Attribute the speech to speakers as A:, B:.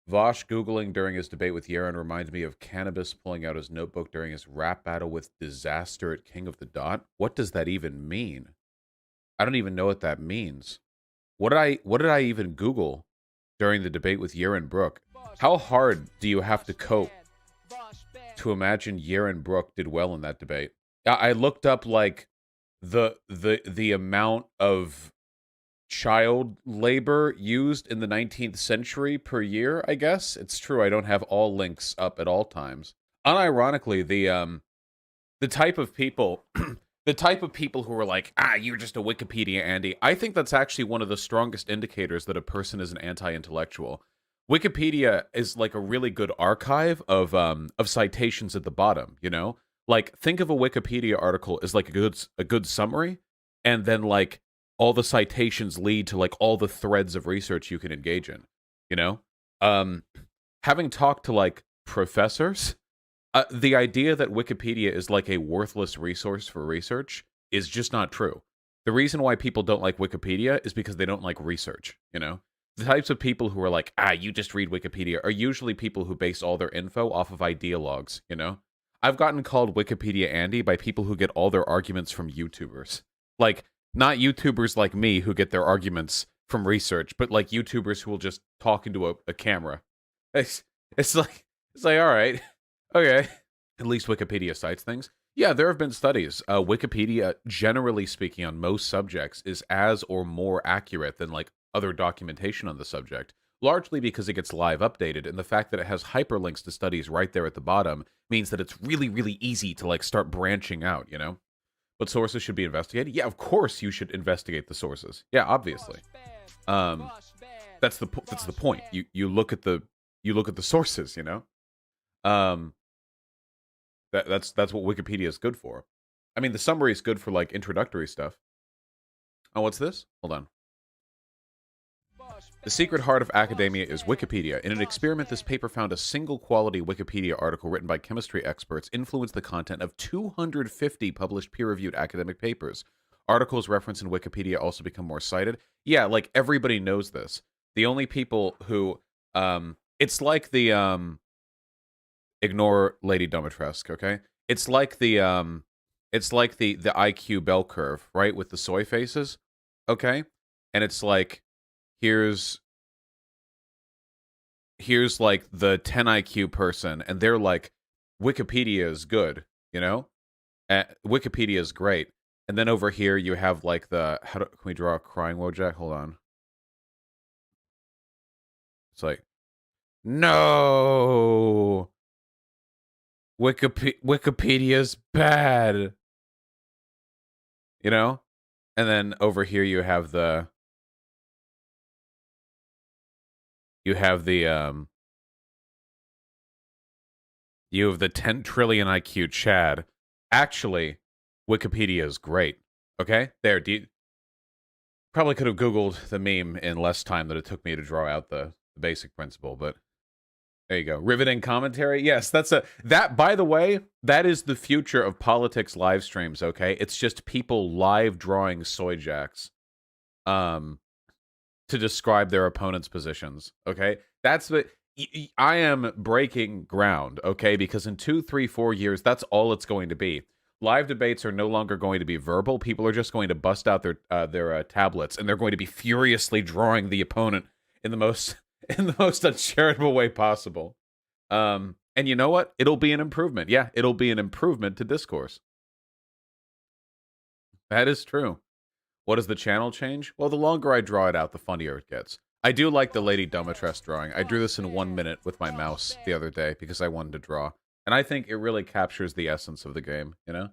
A: Vaush Googling during his debate with Yaron reminds me of Cannabis pulling out his notebook during his rap battle with Disaster at King of the Dot. What does that even mean? I don't even know what that means. What did I even Google during the debate with Yaron Brook? How hard do you have to cope to imagine Yaron Brook did well in that debate? I looked up like the amount of child labor used in the 19th century per year, I guess. It's true I don't have all links up at all times. Unironically, the type of people the type of people who are like, you're just a Wikipedia Andy, I think that's actually one of the strongest indicators that a person is an anti-intellectual. Wikipedia is like a really good archive of citations at the bottom, you know? Like, think of a Wikipedia article as like a good summary, and then like all the citations lead to like all the threads of research you can engage in, you know? Um Having talked to like professors, the idea that Wikipedia is like a worthless resource for research is just not true. The reason why people don't like Wikipedia is because they don't like research, you know? The types of people who are like, you just read Wikipedia are usually people who base all their info off of ideologues, you know? I've gotten called Wikipedia Andy by people who get all their arguments from YouTubers. Like, not YouTubers like me who get their arguments from research, but like YouTubers who will just talk into a camera. It's, it's like, all right. Okay. At least Wikipedia cites things. Yeah, there have been studies. Wikipedia, generally speaking, on most subjects, is as or more accurate than like other documentation on the subject, largely because it gets live updated, and the fact that it has hyperlinks to studies right there at the bottom means that it's really, really easy to like start branching out, you know? But sources should be investigated? Yeah, of course you should investigate the sources. Yeah, obviously. Um, that's the point. You look at the sources, you know? Um, that's what Wikipedia is good for. I mean, the summary is good for like introductory stuff. Oh, what's this? Hold on. The secret heart of academia is Wikipedia. In an experiment, this paper found a single quality Wikipedia article written by chemistry experts influenced the content of 250 published peer-reviewed academic papers. Articles referenced in Wikipedia also become more cited. Yeah, like everybody knows this. The only people who it's like the ignore Lady Dumitresque, okay? It's like the IQ bell curve, right? With the soy faces, okay? And it's like here's like the 10 IQ person, and they're like, Wikipedia is good, you know? Wikipedia is great. And then over here you have like can we draw a crying Wojak? Hold on. It's like, no, Wikipedia's bad, you know? And then over here you have the 10 trillion IQ Chad. Actually, Wikipedia is great. Okay? There, probably could have Googled the meme in less time than it took me to draw out the basic principle, but there you go. Riveting commentary. Yes, that by the way, that is the future of politics live streams, okay? It's just people live drawing soy jacks to describe their opponent's positions, okay? That's what I am breaking ground, okay? Because in 2, 3, 4 years, that's all it's going to be. Live debates are no longer going to be verbal. People are just going to bust out their tablets, and they're going to be furiously drawing the opponent in the most uncharitable way possible. And you know what? It'll be an improvement. Yeah, it'll be an improvement to discourse. That is true. What does the channel change? Well, the longer I draw it out, the funnier it gets. I do like the Lady Dumitresque drawing. I drew this in 1 minute with my mouse the other day because I wanted to draw. And I think it really captures the essence of the game, you know?